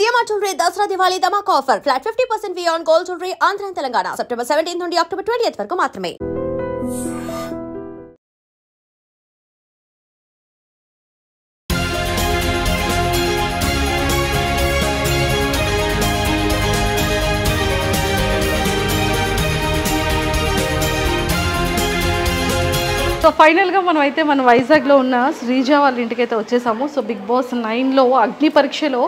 CMR jewellery Dasara Diwali Dhamaka offer flat 50% on gold jewellery Andhra Telangana September 17 నుండి October 20 వరకు మాత్రమే. So ఫైనల్గా మనం అయితే మన వైజాగ్లో ఉన్న శ్రీజ వాళ్ళ ఇంటికి అయితే వచ్చేసాము. సో బిగ్ బాస్ 9లో అగ్ని పరీక్షలో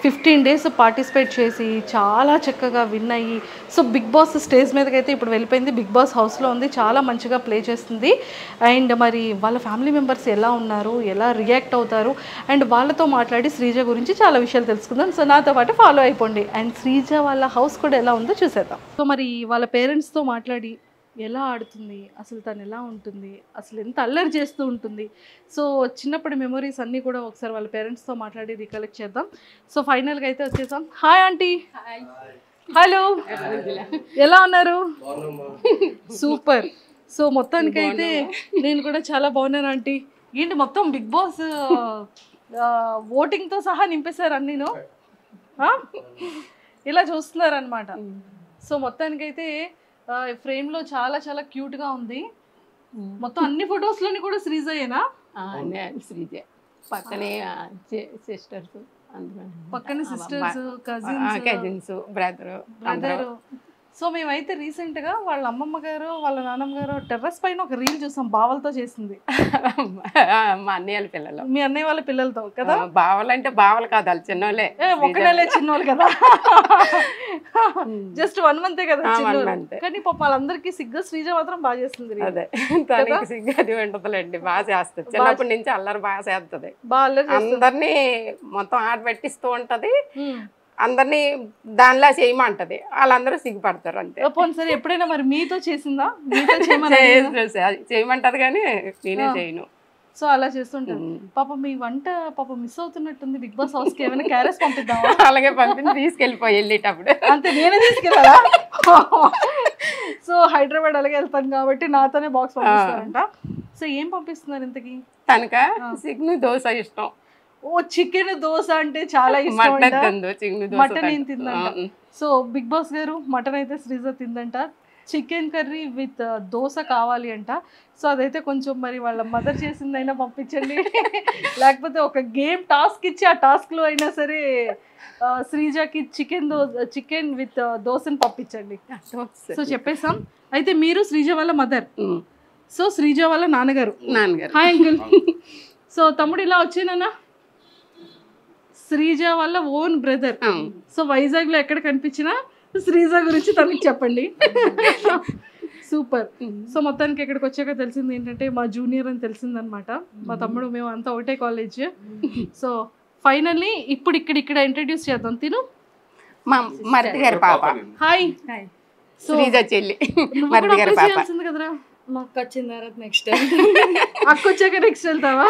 15 days పార్టిసిపేట్ చేసి చాలా చక్కగా విన్ అయ్యి సో బిగ్ బాస్ స్టేజ్ మీదకి అయితే ఇప్పుడు వెళ్ళిపోయింది. బిగ్ బాస్ హౌస్లో ఉంది, చాలా మంచిగా ప్లే చేస్తుంది. అండ్ మరి వాళ్ళ ఫ్యామిలీ మెంబర్స్ ఎలా ఉన్నారు, ఎలా రియాక్ట్ అవుతారు, అండ్ వాళ్ళతో మాట్లాడి శ్రీజ గురించి చాలా విషయాలు తెలుసుకుందాం. సో నాతో పాటు ఫాలో అయిపోండి. అండ్ శ్రీజ వాళ్ళ హౌస్ కూడా ఎలా ఉందో చూసేద్దాం. సో మరి వాళ్ళ పేరెంట్స్తో మాట్లాడి ఎలా ఆడుతుంది, అసలు తను ఎలా ఉంటుంది, అసలు ఎంత అల్లరి చేస్తూ ఉంటుంది, సో చిన్నప్పటి మెమొరీస్ అన్నీ కూడా ఒకసారి వాళ్ళ పేరెంట్స్తో మాట్లాడి రికలెక్ట్ చేద్దాం. సో ఫైనల్గా అయితే వచ్చేసాం. Hi aunty. హలో, ఎలా ఉన్నారు? సూపర్. సో మొత్తానికి అయితే నేను కూడా చాలా బాగున్నాను ఆంటీ. ఏంటి మొత్తం బిగ్ బాస్ ఓటింగ్తో సహా నింపేశారు అన్నీను, ఇలా చూస్తున్నారనమాట. సో మొత్తానికైతే ఫ్రేమ్లో చాలా చాలా క్యూట్గా ఉంది. మొత్తం అన్ని ఫొటోస్లోని కూడా శ్రీజయేనా? శ్రీజే. పక్కనే సిస్టర్స్, పక్కనే సిస్టర్స్, కజిన్స్, బ్రదరు. సో మేమైతే రీసెంట్గా వాళ్ళ అమ్మమ్మ గారు వాళ్ళ నాన్నమ్మ గారు టెర్రస్ పైన ఒక రీల్ చూసాం, బావలతో చేసింది. మా అన్నయ్య పిల్లలు. మీ అన్నయ్య వాళ్ళ పిల్లలతో కదా? బావలు అంటే బావలు కాదు, వాళ్ళు చిన్నోళ్ళే. ఒక నెలే చిన్నోళ్ళు కదా, జస్ట్ 1 month కదా. కానీ పాప వాళ్ళందరికీ సిగ్గు, శ్రీజ మాత్రం బాగా చేస్తుంది. అదే తనకి సిగ్గు అది ఉంటుందిలేండి, బాగా చేస్తుంది. చిన్నప్పటి నుంచి అల్లరి బాగా చేస్తుంది, అందరినీ మొత్తం ఆట పెట్టిస్తూ ఉంటది, అందరినీ దానిలా చేయమంటది, వాళ్ళందరూ సిగ్గుపడతారు అంతే. సరే ఎప్పుడైనా మరి మీతో చేసిందా? చేయమంటది కానీ నేనే చేయను. సో అలా చేస్తుంటాను. పాప మీ వంట పాప మిస్ అవుతున్నట్టుంది బిగ్ బాస్ హౌస్ కి, ఏమైనా క్యారెస్ పంపిద్దామా? అలాగే తీసుకెళ్ళిపోయి వెళ్ళేటప్పుడు అంతే, నేనే తీసుకెళ్ళాలా? సో హైదరాబాద్ అలాగే వెళ్తాను కాబట్టి నాతోనే బాక్స్ పంపిస్తారంట. సో ఏం పంపిస్తున్నారు ఇంతకి? తనక చికెన్ దోశ ఇష్టం. ఓ చికెన్ దోశ అంటే చాలా ఇష్టం. మటన్ ఏం తిందంట. సో బిగ్ బాస్ గారు మటన్ అయితే శ్రీజ తిందంట, చికెన్ కర్రీ విత్ దోశ కావాలి అంట. సో అదైతే కొంచెం మరి వాళ్ళ మదర్ చేసిందైనా పంపించండి, లేకపోతే ఒక గేమ్ టాస్క్ ఇచ్చి ఆ టాస్క్లో అయినా సరే శ్రీజకి చికెన్ విత్ దోశని పంపించండి. సో చెప్పేసాం. అయితే మీరు శ్రీజ వాళ్ళ మదర్, సో శ్రీజ వాళ్ళ నాన్నగారు. Hi uncle. సో తమ్ముడు ఇలా వచ్చేనా? శ్రీజ వాళ్ళ ఓన్ బ్రదర్. సో వైజాగ్లో ఎక్కడ కనిపించినా శ్రీజ గురించి తనకి చెప్పండి. సూపర్. సో మొత్తానికి ఇక్కడికి వచ్చాక తెలిసింది ఏంటంటే మా జూనియర్ అని తెలిసిందనమాట. మా తమ్ముడు, మేము అంతా ఒకటే కాలేజ్. సో ఫైనల్లీ ఇప్పుడు ఇక్కడ ఇంట్రడ్యూస్ చేద్దాం. తిను మా మరిది గారి పాప. హాయ్. శ్రీజ చెల్లి, మరిది గారి పాప. కదరా, మా అక్క వచ్చిన తర్వాత నెక్స్ట్ అక్క వచ్చాక నెక్స్ట్ వెళ్తావా?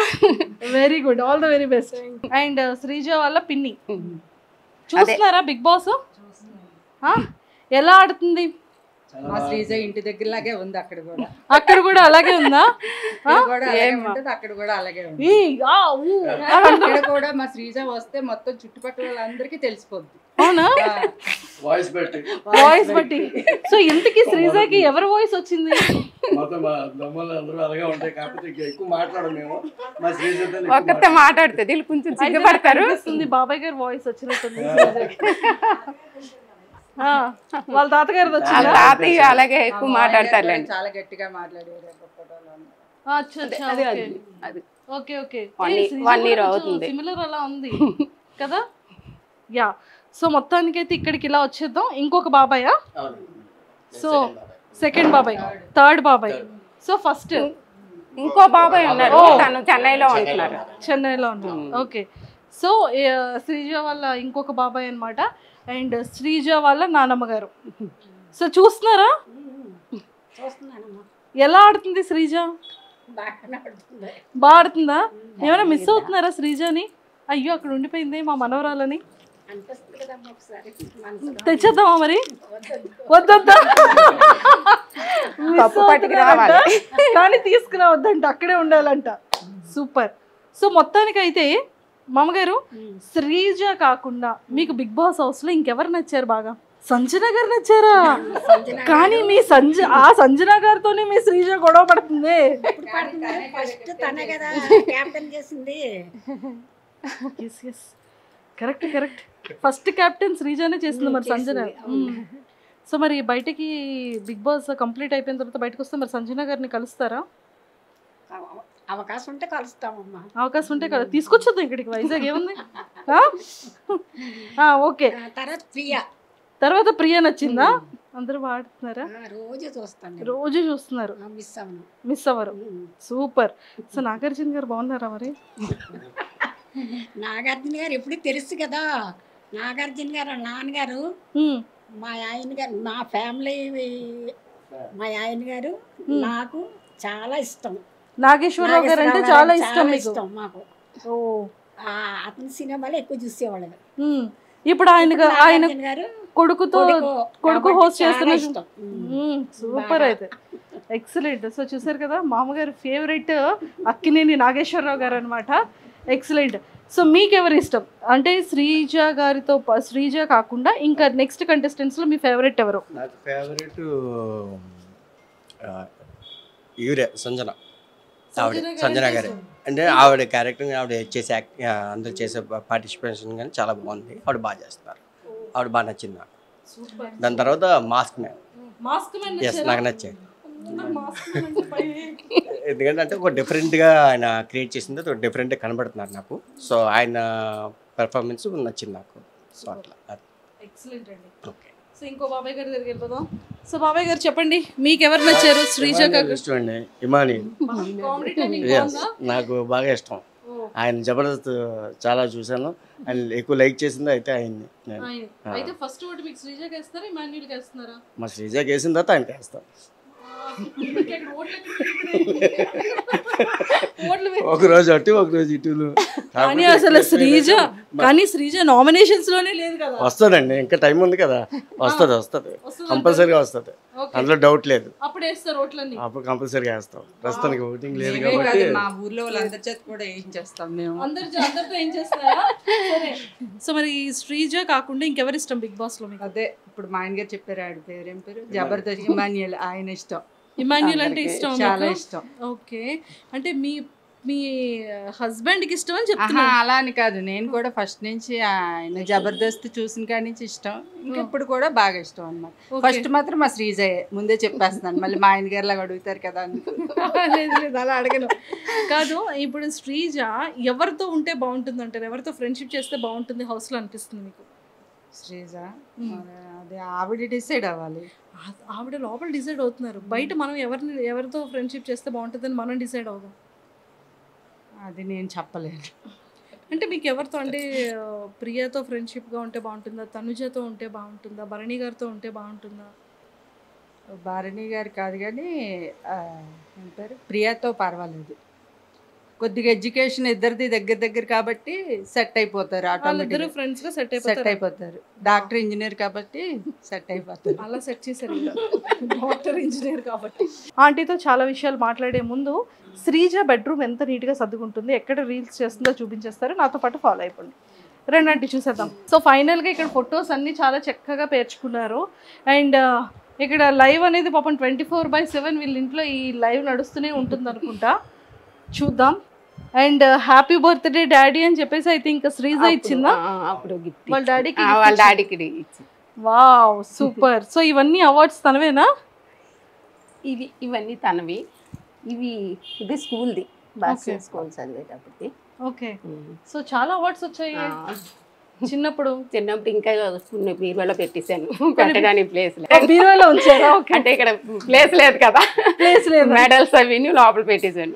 Very good, all the very best. And Sreeja వాళ్ళ పిన్ని. చూస్తున్నారా బిగ్ బాస్? ఎలా ఆడుతుంది? మా శ్రీజ ఇంటి దగ్గరలాగే ఉంది, అక్కడ కూడా అలాగే ఉందా? అక్కడ కూడా అలాగే ఉంది. అక్కడ కూడా మా శ్రీజ వస్తే మొత్తం చుట్టుపక్కల వాళ్ళందరికీ తెలిసిపోద్ది. అవునా? వాయిస్ బట్టి. సో ఇంతకీ శ్రీజకి ఎవరి వాయిస్ వచ్చింది? ఒక్కతే మాట్లాడుతుంది, కొంచెం సిగ్గుపడతారు. బాబాయ్ గారు వాయిస్ వచ్చినట్టుంది. వాళ్ళ తాతగారు వచ్చింది, తాతయ్య అలాగే ఎక్కువ మాట్లాడతారు, చాలా గట్టిగా మాట్లాడారు. ఓకే ఓకే, 1 year అవుతుంది. సిమిలర్ అలా ఉంది కదా. యా. సో మొత్తానికి అయితే ఇక్కడికి ఇలా వచ్చేద్దాం. ఇంకొక బాబాయా? సో సెకండ్ బాబాయ్, థర్డ్ బాబాయ్. సో ఫస్ట్ ఇంకో బాబాయ్ ఉన్నారు, తను చెన్నైలో ఉంటున్నారు. చెన్నైలో ఉన్నారు. ఓకే. సో శ్రీజ వాళ్ళ ఇంకొక బాబాయ్ అనమాట. అండ్ శ్రీజ వాళ్ళ నానమ్మ గారు. సో చూస్తున్నారా ఎలా ఆడుతుంది శ్రీజ? బాగా ఆడుతుందా? ఏమైనా మిస్ అవుతున్నారా శ్రీజని? అయ్యో అక్కడ ఉండిపోయింది మా మనవరాలని. తెచ్చేద్దామా మరి? వద్దా, కానీ తీసుకురావద్దంట, అక్కడే ఉండాలంట. సూపర్. సో మొత్తానికి అయితే మామగారు శ్రీజ కాకుండా మీకు బిగ్ బాస్ హౌస్ లో ఇంకెవరు నచ్చారు బాగా? సంజన గారు నచ్చారా? కానీ మీ సంజన గారితోనే మీ శ్రీజ గొడవ పడుతుంది. ఫస్ట్ తనే కదా క్యాప్టెన్ చేసింది. కరెక్ట్ ఫస్ట్ క్యాప్టెన్ శ్రీజానే చేసింది మరి సంజన. సో మరి బయటకి బిగ్ బాస్ కంప్లీట్ అయిపోయిన తర్వాత బయటకు వస్తే మరి సంజన గారిని కలుస్తారా? అవకాశం ఉంటే కలుస్తామమ్మా. అవకాశం ఉంటే తీసుకొచ్చేద్దాం ఇక్కడికి, వైజాగ్ ఏముంది. ఓకే, తర్వాత ప్రియా నచ్చిందా? అందరూ వాడుతున్నారా? రోజు చూస్తున్నారు, మిస్ అవ్వరు. సూపర్. సో నాగార్జున గారు బాగున్నారా మరి? నాగార్జున గారు ఎప్పుడు తెలుసు కదా. నాగార్జున గారు నాన్నగారు, మా ఆయన గారు, మా ఫ్యామిలీ, మా ఆయన గారు నాకు చాలా ఇష్టం. నాగేశ్వరరావు గారు అంటే చాలా ఇష్టం మాకు. అతని సినిమాలు ఎక్కువ చూసేవాళ్ళు. ఇప్పుడు ఆయన కొడుకు హోస్ట్ చేస్తున్న ఇష్టం. సూపర్, అయితే ఎక్సలెంట్. సో చూసారు కదా, మామగారు ఫేవరెట్ అక్కినేని నాగేశ్వరరావు గారు అనమాట. ఎక్సలెంట్. సో మీకు ఎవరు ఇష్టం అంటే శ్రీజ కాకుండా ఇంకా నెక్స్ట్ కంటెస్టెంట్స్ లో మీ ఫేవరెట్ ఎవరు? నాకు ఫేవరెట్ ఈవిడే సంజన గారు. అంటే ఆవిడ క్యారెక్టర్, ఆవిడ చేసే అందరూ చేసే పార్టిసిపేషన్ కానీ చాలా బాగుంది. ఆవిడ బాగా చేస్తున్నారు, ఆవిడ బాగా నచ్చింది నాకు. దాని తర్వాత మాస్క్ మ్యాన్, ఎస్ నాకు నచ్చాయి. ఎందుకంటే అంటే ఒక డిఫరెంట్గా ఆయన క్రియేట్ చేసింది, ఒక డిఫరెంట్గా కనబడుతున్నారు నాకు. సో ఆయన పెర్ఫార్మెన్స్ నచ్చింది నాకు. సో అట్లా ఎక్సలెంట్ అండి. ఓకే, సో ఇంకో బాబాయ్ గారి దగ్గరికి వెళ్ళిపోదాం. సో బాబాయ్ గారు చెప్పండి, మీకు ఎవరు నచ్చారు? శ్రీజ ఇష్టం అండి, ఇమాని నాకు బాగా ఇష్టం. ఆయన జబర్దస్త్ చాలా చూసాను, ఆయన ఎక్కువ లైక్ చేసింది అయితే ఆయన్ని. అయితే ఫస్ట్ ఓటు మీకు శ్రీజకి వేస్తారా, ఇమాన్యుల్కి వేస్తున్నారా? మా శ్రీజకి వేసిన తర్వాత ఆయనకి వేస్తాం. ఒక రోజు అటు ఒక రోజు ఇటు. కానీ అసలు శ్రీజ నామినేషన్స్ లోనే లేదు కదా. వస్తుందండి, ఇంకా టైం ఉంది కదా. వస్తుంది కంపల్సరీగా వస్తుంది, అందులో డౌట్ లేదు. అప్పుడు కంపల్సరీగా వేస్తాం. ప్రస్తుతానికి ఓటింగ్ లేదు కాబట్టి మా ఊర్లో వాళ్ళందరి చేత కూడా ఏం చేస్తాం మేము. సో మరి శ్రీజ కాకుండా ఇంకెవరు ఇష్టం బిగ్ బాస్ లో మీకు? అదే ఇప్పుడు మా ఆయన గారు చెప్పారు, ఆవిడ పేరు ఏం పేరు, జబర్దస్త్ ఇమాన్యుయల్. ఆయన ఇష్టం, ఇమాన్యుల్ అంటే ఇష్టం, చాలా ఇష్టం. ఓకే, అంటే మీ హస్బెండ్ కి ఇష్టం అని చెప్తున్నా. అలా అని కాదు, నేను కూడా ఫస్ట్ నుంచి ఆయన జబర్దస్త్ చూసిన కాడి నుంచి ఇష్టం, ఇంకా ఇప్పుడు కూడా బాగా ఇష్టం అన్నమాట. ఫస్ట్ మాత్రం మా శ్రీజయే, ముందే చెప్పేస్తున్నాను, మళ్ళీ మా ఆయన గారిలాగా అడుగుతారు కదా. లేదు అలా అడగను. కాదు, ఇప్పుడు శ్రీజ ఎవరితో ఉంటే బాగుంటుంది అంటారు? ఎవరితో ఫ్రెండ్షిప్ చేస్తే బాగుంటుంది హౌస్ లో అనిపిస్తుంది మీకు? శ్రీజ అదే ఆవిడ డిసైడ్ అవ్వాలి. ఆవిడ లోపల డిసైడ్ అవుతున్నారు, బయట మనం ఎవరితో ఫ్రెండ్షిప్ చేస్తే బాగుంటుందని మనం డిసైడ్ అవుదాం. అది నేను చెప్పలేను. అంటే మీకు ఎవరితో, అంటే ప్రియతో ఫ్రెండ్షిప్గా ఉంటే బాగుంటుందా, తనుజతో ఉంటే బాగుంటుందా, భరణి గారితో ఉంటే బాగుంటుందా? భరణి గారు కాదు కానీ ఏం పేరు, ప్రియాతో పర్వాలేదు. కొద్దిగా ఎడ్యుకేషన్ ఇద్దరిది దగ్గర కాబట్టి సెట్ అయిపోతారు, ఆటోమేటిక్ ఫ్రెండ్స్ గా సెట్ అయిపోతారు. డాక్టర్ ఇంజనీర్ కాబట్టి సెట్ అయిపోతారు. అలా సెట్ చేశారు డాక్టర్ ఇంజనీర్ కాబట్టి. ఆంటీతో చాలా విషయాలు మాట్లాడే ముందు శ్రీజ బెడ్రూమ్ ఎంత నీట్గా సర్దుకుంటుంది, ఎక్కడ రీల్స్ చేస్తుందో చూపించేస్తారు, నాతో పాటు ఫాలో అయిపోండి. రెండంటి చూసేద్దాం. సో ఫైనల్గా ఇక్కడ ఫొటోస్ అన్నీ చాలా చక్కగా పేర్చుకున్నారు. అండ్ ఇక్కడ లైవ్ అనేది పాపం 24/7 వీళ్ళ ఇంట్లో ఈ లైవ్ నడుస్తూనే ఉంటుంది అనుకుంటా, చూద్దాం. అండ్ హ్యాపీ బర్త్డే డాడీ అని చెప్పేసి అయితే ఇంకా శ్రీజ ఇచ్చిందా వాళ్ళ డాడీకి? Wow, super. సో ఇవన్నీ అవార్డ్స్ తనవేనా? ఇవన్నీ తనవి. ఇది స్కూల్ది, బాస్కెట్ స్కూల్ చదివేటప్పటికి. ఓకే, సో చాలా అవార్డ్స్ వచ్చాయి చిన్నప్పుడు. ఇంకా బీరువాలో పెట్టేశాను, పెట్టడానికి ప్లేస్ బీరువాలో ఉంచారా? అంటే ఇక్కడ ప్లేస్ లేదు కదా, ప్లేస్ లేదు. మెడల్స్ అవి లోపల పెట్టేశాను.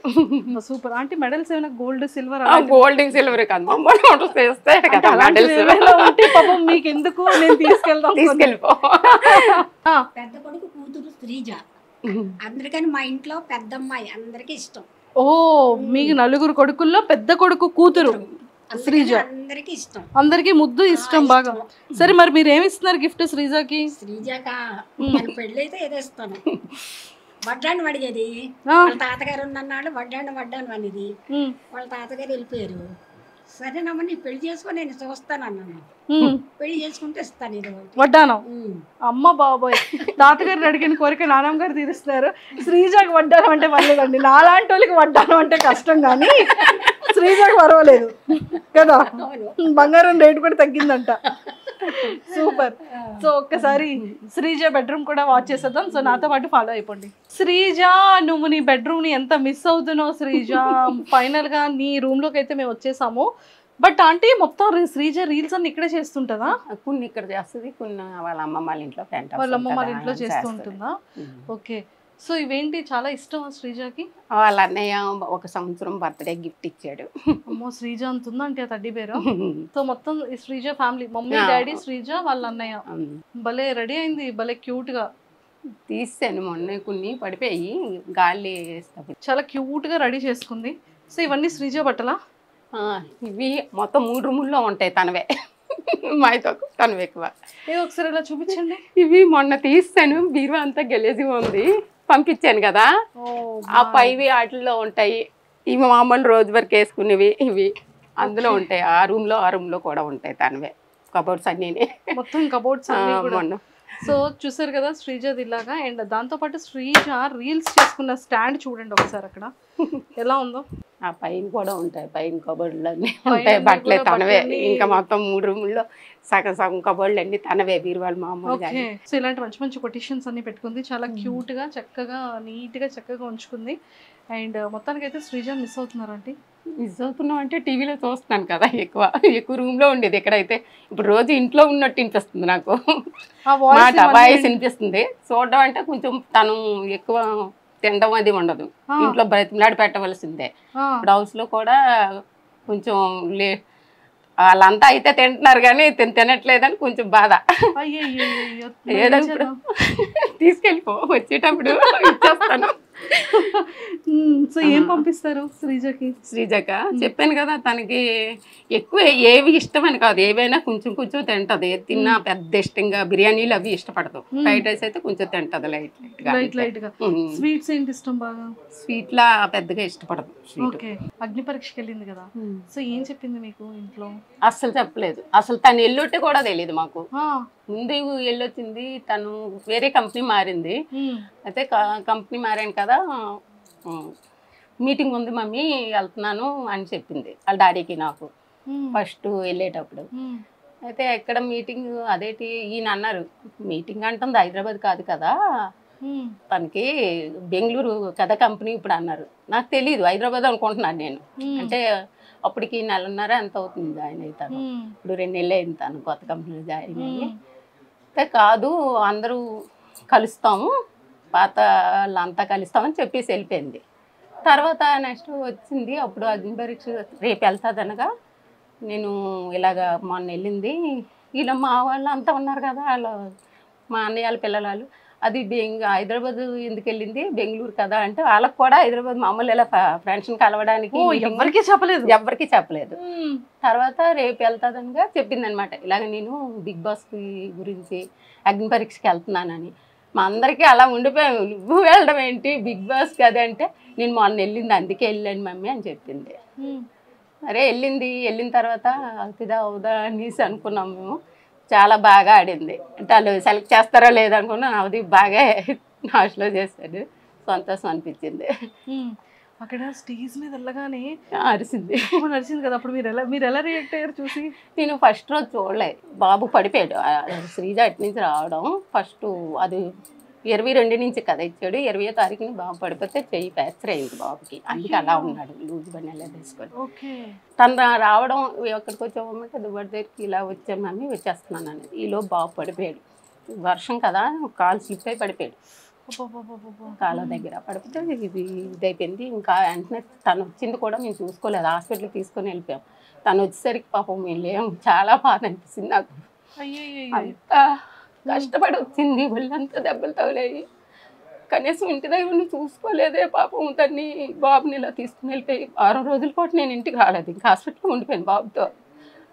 సూపర్. అంటే మెడల్స్ ఏమైనా గోల్డ్ సిల్వర్? గోల్డ్ సిల్వర్ కాదు, మమ్మల్ని చేస్తాయి కదా మెడల్స్. పాపం మీకు ఎందుకు, నేను తీసుకెళ్ళిపో. పెద్ద కొడుకు కూతురు శ్రీజ, అందరికని మా ఇంట్లో పెద్ద అమ్మాయి, అందరికి ఇష్టం. ఓ, మీకు నలుగురు కొడుకుల్లో పెద్ద కొడుకు కూతురు శ్రీజ, అందరికి ఇష్టం, అందరికి ముద్దు ఇష్టం బాగా. సరే మరి మీరు ఏమి ఇస్తున్నారు గిఫ్ట్ శ్రీజకి? శ్రీజకా పెళ్ళి అయితే ఏదో ఇస్తాను. వడ్డాను అడిగేది, వాళ్ళ తాతగారు ఉన్నన్నాళ్ళు వడ్డాను అనేది, వాళ్ళ తాతగారు వెళ్ళిపోయారు. సరేనమ్మా నీ పెళ్లి చేసుకొని నేను చూస్తాను అన్నాను. పెళ్లి చేసుకుంటే ఇస్తాను ఇది వడ్డానం. అమ్మ బాబోయ్, తాతగారిని అడిగిన కోరిక నానమ్మ గారు తీరుస్తున్నారు. శ్రీజాకి వడ్డానం అంటే పర్లేదండి, నాలాంటి వాళ్ళకి వడ్డానం అంటే కష్టం, కానీ శ్రీజాకి పర్వాలేదు కదా, బంగారం రేటు కూడా తగ్గిందంట. సూపర్. సో ఒక్కసారి శ్రీజ బెడ్రూమ్ కూడా వాచ్ చేసేద్దాం. సో నాతో పాటు ఫాలో అయిపోండి. శ్రీజ, నువ్వు నీ బెడ్రూమ్ ని ఎంత మిస్ అవుతున్నావు శ్రీజ. ఫైనల్ గా నీ రూమ్ లోకి అయితే మేము వచ్చేసాము. బట్ ఆంటీ మొత్తం శ్రీజ రీల్స్ అన్ని ఇక్కడే చేస్తుంటదా? కొన్ని ఇక్కడ చేస్తుంది, కొన్ని వాళ్ళ అమ్మమ్మ వాళ్ళ ఇంట్లో, వాళ్ళ అమ్మమ్మ వాళ్ళ ఇంట్లో చేస్తూ ఉంటుందా? ఓకే. సో ఇవేంటి చాలా ఇష్టం శ్రీజకి? వాళ్ళ అన్నయ్య 1 సంవత్సరం బర్త్డే గిఫ్ట్ ఇచ్చాడు. అమ్మో, శ్రీజ అంటుందా అంటే తడ్డీ పేరు. సో మొత్తం Sreeja family, mummy daddy Sreeja వాళ్ళ అన్నయ్య. భలే రెడీ అయింది, భలే క్యూట్ గా తీసాను మొన్న, కొన్ని పడిపోయి గాలి చాలా క్యూట్ గా రెడీ చేసుకుంది. సో ఇవన్నీ శ్రీజ బట్టలా? ఇవి మొత్తం 3 రూముల్లో ఉంటాయి తనవే, మాతో తనవే ఎక్కువ. ఒకసారి ఇలా చూపించండి. ఇవి మొన్న తీస్తాను, బీరువా అంతా గెలేజిగా ఉంది, పంపించాను కదా, ఆ పైవి వాటిల్లో ఉంటాయి. ఇవి మామూలు రోజు వరకు వేసుకునేవి, ఇవి అందులో ఉంటాయి. ఆ రూమ్ లో కూడా ఉంటాయి తనవే కబోర్డ్స్ అన్నీ, మొత్తం కబోర్డ్స్ అన్నీ కూడా. సో చూసారు కదా శ్రీజది ఇలాగా. అండ్ దాంతోపాటు శ్రీజ రీల్స్ చేసుకున్న స్టాండ్ చూడండి ఒకసారి అక్కడ ఎలా ఉందో. ఆ పైన కూడా ఉంటాయి, పైన కబోర్డులు అన్నీ ఉంటాయి, బట్టలే తనవే. ఇంకా మొత్తం 3 రూముల్లో సగం కబోర్డులు అన్ని తనవే, బీరువాళ్ళు మామూలుగా. సో ఇలాంటి మంచి మంచి కొటేషన్స్ అన్ని పెట్టుకుంది, చాలా క్యూట్ గా చక్కగా నీట్ గా చక్కగా ఉంచుకుంది. అండ్ మొత్తానికి అయితే శ్రీజ మిస్ అవుతున్నారు అంటే? మిస్ అవుతున్నాం అంటే టీవీలో చూస్తున్నాను కదా, ఎక్కువ రూమ్ లో ఉండేది. ఎక్కడైతే ఇప్పుడు రోజు ఇంట్లో ఉన్నట్టు వినిపిస్తుంది నాకు, మాట వాయిస్ వినిపిస్తుంది. చూడడం అంటే కొంచెం తను ఎక్కువ తినడం అది ఉండదు, ఇంట్లో బ్రతిమలాడి పెట్టవలసిందే. ఇప్పుడు హౌస్ లో కూడా కొంచెం వాళ్ళంతా అయితే తింటున్నారు కానీ తినట్లేదని కొంచెం బాధ. ఏదప్పుడు తీసుకెళ్ళిపో, వచ్చేటప్పుడు ఇచ్చేస్తాను. సో ఏం పంపిస్తారు శ్రీజకి? శ్రీజక చెప్పాను కదా, తనకి ఎక్కువ ఏవి ఇష్టం అని కాదు, ఏవైనా కొంచెం తింటది. తిన్నా పెద్ద ఇష్టంగా బిర్యానీలు అవి ఇష్టపడదు. ఫ్రైడ్ రైస్ అయితే కొంచెం తింటది లైట్ గా. స్వీట్స్ ఏంటి ఇష్టం బాగా? స్వీట్ లా పెద్దగా ఇష్టపడదు. అగ్ని పరీక్షకి వెళ్ళింది కదా, సో ఏం చెప్పింది మీకు ఇంట్లో? అస్సలు చెప్పలేదు, అసలు తను ఎల్లుంటే కూడా తెలియదు మాకు. ముందు వెళ్ళొచ్చింది, తను వేరే కంపెనీ మారింది. అయితే కంపెనీ మారాను కదా, మీటింగ్ ఉంది మమ్మీ వెళ్తున్నాను అని చెప్పింది వాళ్ళ డాడీకి నాకు ఫస్ట్ వెళ్ళేటప్పుడు. అయితే ఎక్కడ మీటింగ్, అదేంటి ఈయన అన్నారు, మీటింగ్ అంటుంది హైదరాబాద్ కాదు కదా, తనకి బెంగళూరు కదా కంపెనీ ఇప్పుడు అన్నారు. నాకు తెలియదు, హైదరాబాద్ అనుకుంటున్నాను నేను. అంటే అప్పటికి 1.5 ఎంత అవుతుంది జాయిన్ అవుతాను, ఇప్పుడు 2 నెలలు అయింది తను కొత్త కంపెనీలో జాయిన్ అయ్యి. అయితే కాదు అందరూ కలుస్తాము, పాత వాళ్ళంతా కలుస్తామని చెప్పేసి వెళ్ళిపోయింది. తర్వాత నెక్స్ట్ వచ్చింది, అప్పుడు అగ్ని పరీక్ష రేపు వెళ్తుంది అనగా నేను ఇలాగ మొన్న వెళ్ళింది, వీళ్ళ మా వాళ్ళు అంతా ఉన్నారు కదా, వాళ్ళు మా అన్నయ్య వాళ్ళ పిల్లలు, అది హైదరాబాద్ ఎందుకు వెళ్ళింది, బెంగళూరు కదా అంటే వాళ్ళకి కూడా హైదరాబాద్ మామూలు ఇలా ఫ్రెండ్స్ని కలవడానికి ఎవరికి చెప్పలేదు. తర్వాత రేపు వెళ్తాదనిగా చెప్పింది అనమాట. ఇలాగ నేను బిగ్ బాస్ గురించి అగ్ని పరీక్షకి వెళ్తున్నానని. మా అందరికీ అలా ఉండిపోయాము, నువ్వు వెళ్ళడం ఏంటి బిగ్ బాస్ కదా అంటే, నేను మొన్న వెళ్ళింది అందుకే వెళ్ళాను మమ్మీ అని చెప్పింది. అరే వెళ్ళిన తర్వాత అవుతుందా అవుదా అనేసి అనుకున్నాం మేము. చాలా బాగా ఆడింది, అంటే వాళ్ళు సెలెక్ట్ చేస్తారా లేదనుకున్నా, అది బాగా నాశలో చేశాడు, సంతోషం అనిపించింది. అక్కడ స్టేజ్ మీద వెళ్ళగానే అరిసింది కదా, అప్పుడు మీరు ఎలా రియాక్ట్ అయ్యారు చూసి? నేను ఫస్ట్ రోజు చూడలేదు, బాబు పడిపోయాడు. శ్రీజ అటు నుంచి రావడం ఫస్ట్, అది 22 నుంచి కదా ఇచ్చాడు, 20వ తారీఖుని బాబు పడిపోతే చెయ్యి ఫ్రాక్చర్ అయింది బాబుకి, అందుకే అలా ఉన్నాడు లూజ్ బనెలా తీసుకొని. తను రావడం ఎక్కడికి వచ్చామంటే దుబ్బడి దగ్గరికి ఇలా వచ్చామని వచ్చేస్తున్నాను. ఈలో బాబు పడిపోయాడు, వర్షం కదా కాలు స్లిప్ అయి పడిపోయాడు, కాలువ దగ్గర పడిపోతే ఇదైపోయింది. ఇంకా వెంటనే తను వచ్చింది కూడా మేము చూసుకోలేదు, హాస్పిటల్కి తీసుకొని వెళ్ళిపోయాం. తను వచ్చేసరికి పాపం మేము లేము, చాలా బాధ అనిపిస్తుంది నాకు. అంత కష్టపడి వచ్చింది, ఒళ్ళంతా దెబ్బలు తగిలాయి, కనీసం ఇంటి దగ్గర చూసుకోలేదే పాపం. తన్ని బాబుని ఇలా తీసుకుని వెళ్ళిపోయి 6 రోజుల పాటు నేను ఇంటికి రాలేదు, ఇంకా హాస్పిటల్లో ఉండిపోయాను బాబుతో.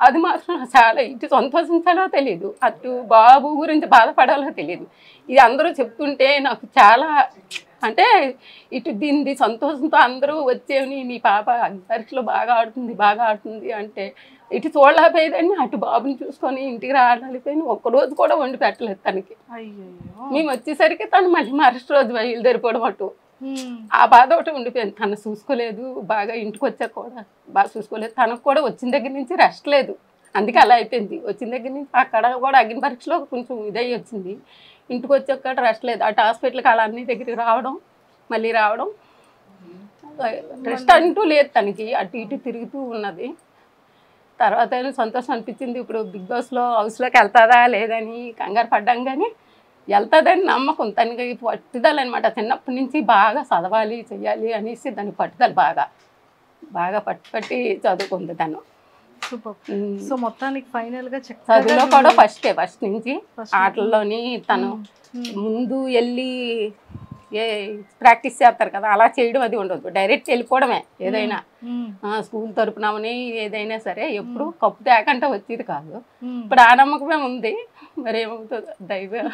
అది మాత్రం చాలా ఇటు సంతోషించాలో తెలియదు, అటు బాబు గురించి బాధపడాలో తెలియదు. ఇది అందరూ చెప్తుంటే నాకు చాలా అంటే ఇటు దీన్ని సంతోషంతో అందరూ వచ్చేవి నీ పాప పరీక్షలో బాగా ఆడుతుంది అంటే ఇటు చూడలేకపోయేదాన్ని, అటు బాబుని చూసుకొని ఇంటికి రాలేకపోయిన ఒక్కరోజు కూడా వండి పెట్టలేదు తనకి. మేము వచ్చేసరికి తను మళ్ళీ మరుసటి రోజు బయలుదేరిపోవడం అటు ఆ బాధ ఒకటి ఉండిపోయింది. తను చూసుకోలేదు, బాగా ఇంటికి వచ్చాక కూడా బాగా చూసుకోలేదు. తనకు కూడా వచ్చిన దగ్గర నుంచి రెస్ట్ లేదు, అందుకే అలా అయిపోయింది. వచ్చిన దగ్గర నుంచి అక్కడ కూడా అగ్ని పరీక్షలో కొంచెం ఇదై వచ్చింది, ఇంటికి వచ్చాక రెస్ట్ లేదు. అటు హాస్పిటల్కి అలా అన్ని దగ్గరికి రావడం మళ్ళీ రావడం, రెస్ట్ అంటూ లేదు తనకి, అటు ఇటు తిరుగుతూ ఉన్నది. తర్వాత సంతోషం అనిపించింది. ఇప్పుడు బిగ్ బాస్లో హౌస్లోకి వెళ్తుందా లేదని కంగారు పడ్డాం, కానీ వెళ్తుందని నమ్మకం. తనకి పట్టుదల అనమాట, చిన్నప్పటి నుంచి బాగా చదవాలి చెయ్యాలి అనేసి దాని పట్టుదల బాగా పట్టి చదువుకుంది తను. సో మొత్తానికి ఫైనల్ గా చదువులో కూడా ఫస్ట్ నుంచి ఆటల్లోని తను ముందు వెళ్ళి ప్రాక్టీస్ చేస్తారు కదా, అలా చేయడం అది ఉండదు, డైరెక్ట్ వెళ్ళిపోవడమే. ఏదైనా స్కూల్ తరపునమని ఏదైనా సరే ఎప్పుడు కప్పు తేకంటే వచ్చేది కాదు. ఇప్పుడు ఆ నమ్మకమే ఉంది, మరి ఏమవుతుందో దైవం.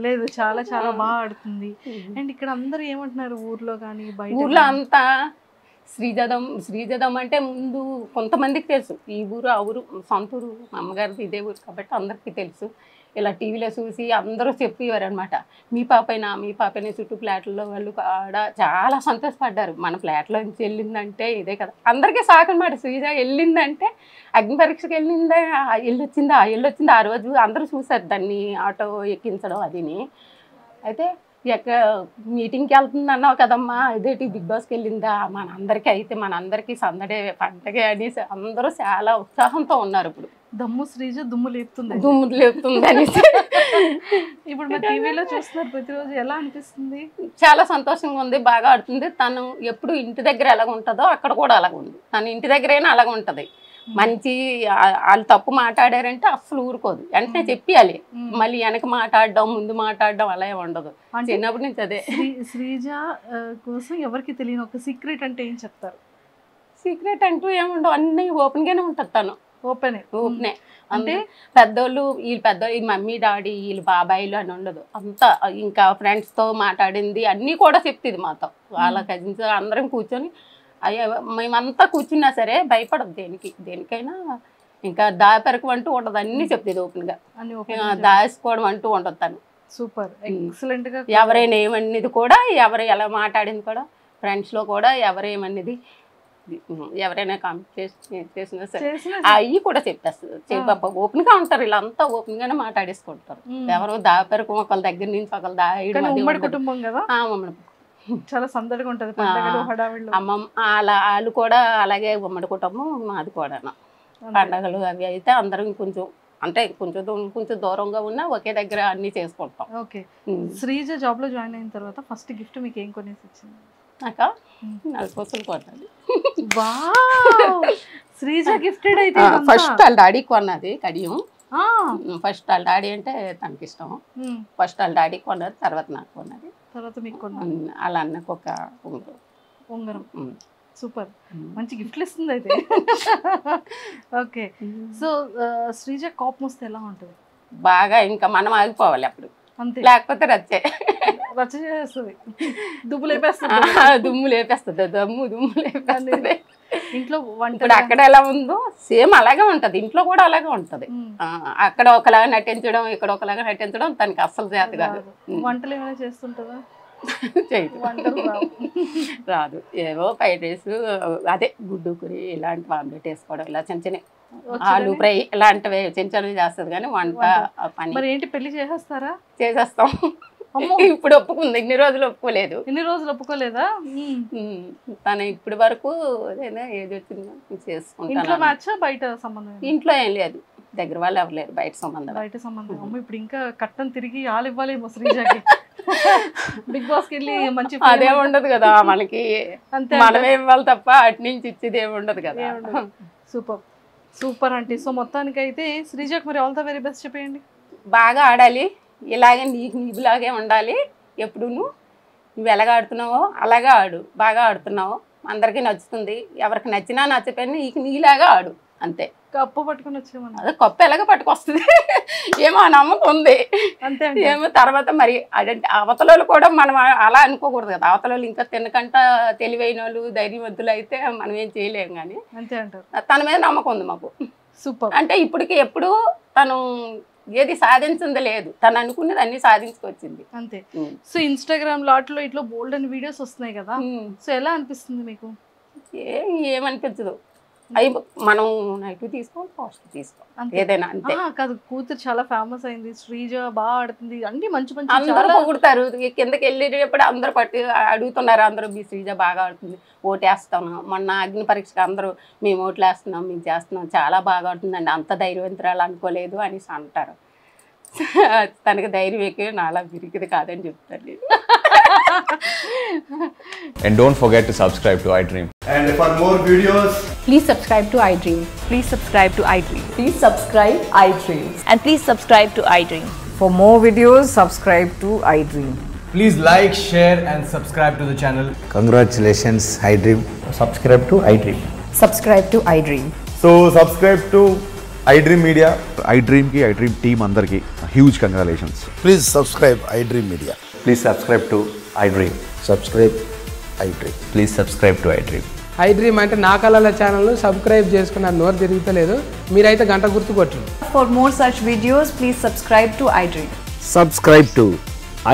లేదు చాలా చాలా బాగా ఆడుతుంది. అండ్ ఇక్కడ అందరూ ఏమంటున్నారు ఊర్లో కానీ ఊర్లో అంతా శ్రీజదం అంటే ముందు కొంతమందికి తెలుసు, ఈ ఊరు ఆ ఊరు సొంత ఊరు, మా అమ్మగారిది ఇదే ఊరు కాబట్టి అందరికీ తెలుసు. ఇలా టీవీలో చూసి అందరూ చెప్పేవారు అనమాట, మీ పాపైనా చుట్టూ ఫ్లాట్లలో వాళ్ళు ఆడ చాలా సంతోషపడ్డారు. మన ఫ్లాట్లో నుంచి వెళ్ళిందంటే ఇదే కదా, అందరికీ షాక్ అనమాట. శ్రీజ వెళ్ళిందంటే అగ్ని పరీక్షకి వెళ్ళొచ్చిందా ఆ రోజు అందరూ చూసారు దాన్ని, ఆటో ఎక్కించడం అదిని. అయితే మీటింగ్కి వెళ్తుంది అన్నావు కదమ్మా, ఇదేంటి బిగ్ బాస్కి వెళ్ళిందా, మనందరికీ సందడే పండగే అనేసి అందరూ చాలా ఉత్సాహంతో ఉన్నారు. ఇప్పుడు శ్రీజ దుమ్ము లేపుతుంది అనేసి ఇప్పుడు మా టీవీలో చూస్తున్నారు ప్రతిరోజు, ఎలా అనిపిస్తుంది? చాలా సంతోషంగా ఉంది, బాగా ఆడుతుంది. తను ఎప్పుడు ఇంటి దగ్గర ఎలాగ ఉంటుందో అక్కడ కూడా అలాగ ఉంది. తను ఇంటి దగ్గరైనా అలాగ ఉంటుంది. మంచి వాళ్ళు తప్పు మాట్లాడారంటే అస్సలు ఊరుకోదు, వెంటనే చెప్పాలి. మళ్ళీ వెనక మాట్లాడడం ముందు మాట్లాడడం అలా ఉండదు. చిన్నప్పటి నుంచి అదే. శ్రీజ కోసం ఎవరికి తెలియని ఒక సీక్రెట్ అంటే ఏం చెప్తారు? సీక్రెట్ అంటూ ఏముండవు, అన్నీ ఓపెన్గానే ఉంటుంది. తను ఓపెనే అంటే పెద్దోళ్ళు వీళ్ళు మమ్మీ డాడీ వీళ్ళు బాబాయిలు అని ఉండదు. అంతా ఇంకా ఫ్రెండ్స్తో మాట్లాడింది అన్నీ కూడా చెప్తుంది మాతో. వాళ్ళ కజిన్స్ అందరం కూర్చొని మేమంతా కూర్చున్నా సరే భయపడదు దేనికైనా. ఇంకా దాపెరకు అంటూ ఉండదు, అన్నీ చెప్తుంది ఓపెన్గా. దాచుకోవడం అంటూ ఉండదు తను. సూపర్ ఎక్సలెంట్ గా. ఎవరైనా ఏమన్నది కూడా, ఎవరు ఎలా మాట్లాడింది కూడా, ఫ్రెండ్స్లో కూడా ఎవరేమన్నది ఎవరైనా కాంపిటీషన్ చేసినా సరే అవి కూడా చెప్పేస్తుంది. ఓపెన్ గా ఉంటారు, వీళ్ళంతా ఓపెన్ గానే మాట్లాడేసుకుంటారు. ఎవరు దాపెరకు ఒకళ్ళ దగ్గర నుంచి ఒకళ్ళు దాయడం. కుటుంబం కదా, చాలా సందడిగా ఉంటది పండగలు హడావిడిలో. వాళ్ళు కూడా అలాగే ఉమ్మడి కుటుంబం మాది కూడా. పండగలు అవి అయితే అందరం కొంచెం దూరంగా ఉన్నా ఒకే దగ్గర అన్ని చేసుకుంటాం. ఓకే. శ్రీజ జాబ్ లో జాయిన్ అయిన తర్వాత ఫస్ట్ గిఫ్ట్ మీకు ఏం కొనేసి వచ్చింది? నాకా 4 కోసులు కొన్నది. శ్రీజ గిఫ్టెడ్ అయితే ఫస్ట్ వాళ్ళ డాడీ కొన్నది కడియం. ఫస్ట్ వాళ్ళ డాడీ అంటే తనకి ఇష్టం. ఫస్ట్ వాళ్ళ డాడీ కొన్నది, తర్వాత నాకు కొన్నది, తర్వాత మీకు కొన్నది. అలా అన్నకు ఒక ఉంగరం. సూపర్, మంచి గిఫ్ట్లు ఇస్తుంది అయితే. ఓకే. సో శ్రీజ కోపం వస్తే ఎలా ఉంటుంది? బాగా ఇంకా మనం ఆగిపోవాలి అప్పుడు, అంతే, లేకపోతే రచ్చ చేస్తుంది, దుమ్ము లేపేస్తుంది. దుమ్ము లేపేస్తుంది. ఇంట్లో ఇప్పుడు అక్కడ ఎలా ఉందో సేమ్ అలాగే ఉంటది, ఇంట్లో కూడా అలాగే ఉంటది. అక్కడ ఒకలాగా నటించడం, ఇక్కడ ఒకలాగా నటించడం తనకి అస్సలు చేత కాదు. వంటలు ఏమైనా చేస్తుంటుందా? రాదు. ఏవో ఫ్రైడ్ రైస్, అదే గుడ్డు కూరి, ఇలాంటి ఆమ్లెట్ వేసుకోవడం, ఇలా చిన్న చిన్న ఆలు ఫ్రై ఇలాంటివి చిన్న చిన్నవి చేస్తుంది. కానీ వంట పని ఏంటి, పెళ్లి చేసేస్తారా? చేసేస్తాం. ఇప్పుడు ఒప్పుకుంది, ఇన్ని రోజులు ఒప్పుకోలేదు. ఒప్పుకోలేదా? తను ఇప్పటి వరకు ఏది వచ్చిందో చేసుకుంటాను. బయట సంబంధం ఇంట్లో ఏం లేదు, దగ్గర వాళ్ళు ఎవరు బయట సంబంధం. ఇప్పుడు ఇంకా కట్టం తిరిగి ఆలు ఇవ్వాలేమో శ్రీజకి. బిగ్ బాస్ కి వెళ్ళి మంచి అదే ఉండదు కదా మనకి, మనమే ఇవ్వాలి తప్ప అటు నుంచి ఇచ్చేది ఏమి ఉండదు కదా. సూపర్ అంటే. సో మొత్తానికి అయితే శ్రీజకి మరి ఆల్ ద వెరీ బెస్ట్ చెప్పేయండి. బాగా ఆడాలి, ఇలాగే నీకులాగే ఉండాలి. ఎప్పుడు నువ్వు ఎలాగ ఆడుతున్నావో అలాగే ఆడు, బాగా ఆడుతున్నావు, అందరికీ నచ్చుతుంది. ఎవరికి నచ్చినా నచ్చపోయినా నీలాగా ఆడు, అంతే. కప్పు పట్టుకొని వచ్చేమన్నా అదే కప్పు ఎలాగ పట్టుకొస్తుంది ఏమో నమ్మకం ఉంది. అంతే ఏమో తర్వాత మరి అదంటే అవతలలో కూడా మనం అలా అనుకోకూడదు కదా. అవతలలో ఇంకా తినకంట తెలివైన వాళ్ళు ధైర్యవంతులు అయితే మనం ఏం చేయలేము. కానీ అంతే అంటారు. తన మీద నమ్మకం ఉంది మాకు. సూపర్. అంటే ఇప్పటికి ఎప్పుడు తను ఏది సాధించింది లేదు, తను అనుకున్నది అన్ని సాధించుకొచ్చింది అంతే. సో ఇన్స్టాగ్రామ్ లాట్లో ఇట్లా బోల్డ్ అని వీడియోస్ వస్తున్నాయి కదా, సో ఎలా అనిపిస్తుంది మీకు? ఏమనిపించదు. అవి మనం నెగిటివ్ తీసుకోవాలి, పాజిటివ్ తీసుకోవాలి, ఏదైనా అంతే. కాదు, కూతురు చాలా ఫేమస్ అయింది, శ్రీజ బాగా ఆడుతుంది, అన్ని మంచి మంచి అందరూ పొగుడతారు. కిందకి వెళ్ళేటప్పుడు అందరూ అడుగుతున్నారు, అందరూ మీ శ్రీజ బాగా ఆడుతుంది, ఓటేస్తాను. మొన్న అగ్ని పరీక్షకు అందరూ మేము ఓట్లు వేస్తున్నాం, మేము చేస్తున్నాం, చాలా బాగా ఆడుతుందండి, అంత ధైర్యవంతురాలు అనుకోలేదు అనేసి అంటారు. తనకి ధైర్యం ఎక్కువ, నాలా విరిగిది కాదని చెప్తాను. And don't forget to subscribe to iDream. And for more videos, please subscribe to iDream. Please subscribe to iDream. Please subscribe iDream. And please subscribe to iDream. For more videos, subscribe to iDream. please like, share and subscribe to the channel. Congratulations, iDream. Subscribe to iDream. Subscribe to iDream. So subscribe to iDream Media. iDream ki iDream team andarki huge congratulations. Please subscribe iDream Media. Please subscribe to iDream. Subscribe iDream. Please subscribe to iDream. iDream అంటే నా కళల channel subscribe చేసుకున్నారు, నోరు తిరుగుతలేదు, మీరైతే గంట గుర్తు కొట్టండి. For more such videos, please subscribe to iDream. Subscribe to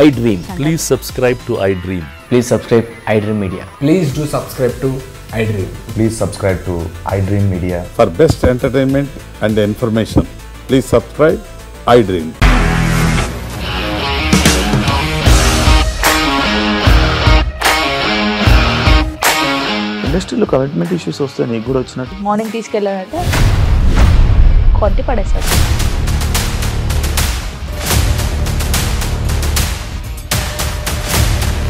iDream. Please subscribe to iDream. Please subscribe iDream Media. Please do subscribe to iDream. Please subscribe to iDream Media. For best entertainment and information, please subscribe iDream. ఇండస్ట్రీలో commitment issues వస్తే నీకు కూడా వచ్చినట్టు morning తీసుకెళ్ళానంటే కొట్టి పడేసాడు.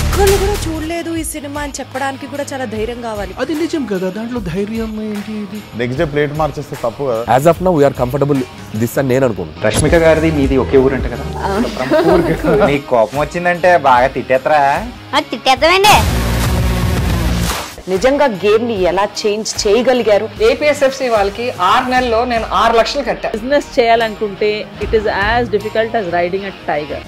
ఒక్కళ్ళు కూడా చూడలేదు ఈ సినిమా అని చెప్పడానికి కూడా చాలా ధైర్యం కావాలి. అది నిజం కదా, దాంట్లో ధైర్యం ఏంటి? నెక్స్ట్ డే ప్లేట్ మార్చేస్తే తప్పు కదా. As of now we are comfortable this అని నేను అనుకుంటున్నాను. రష్మిక గారిది మీది ఒకే ఊరు అంట కదా. నీకు కోపం వచ్చిందంటే బాగా తిట్టేత్తరా? తిట్టేద్దామండి. నిజంగా గేమ్ ని ఎలా చేంజ్ చేయగలిగారు? ఏపీఎస్ఎఫ్సి వాళ్ళకి 6 నెలల్లో నేను 6 లక్షలు కట్టా. బిజినెస్ చేయాలనుకుంటే it is as difficult as riding a tiger.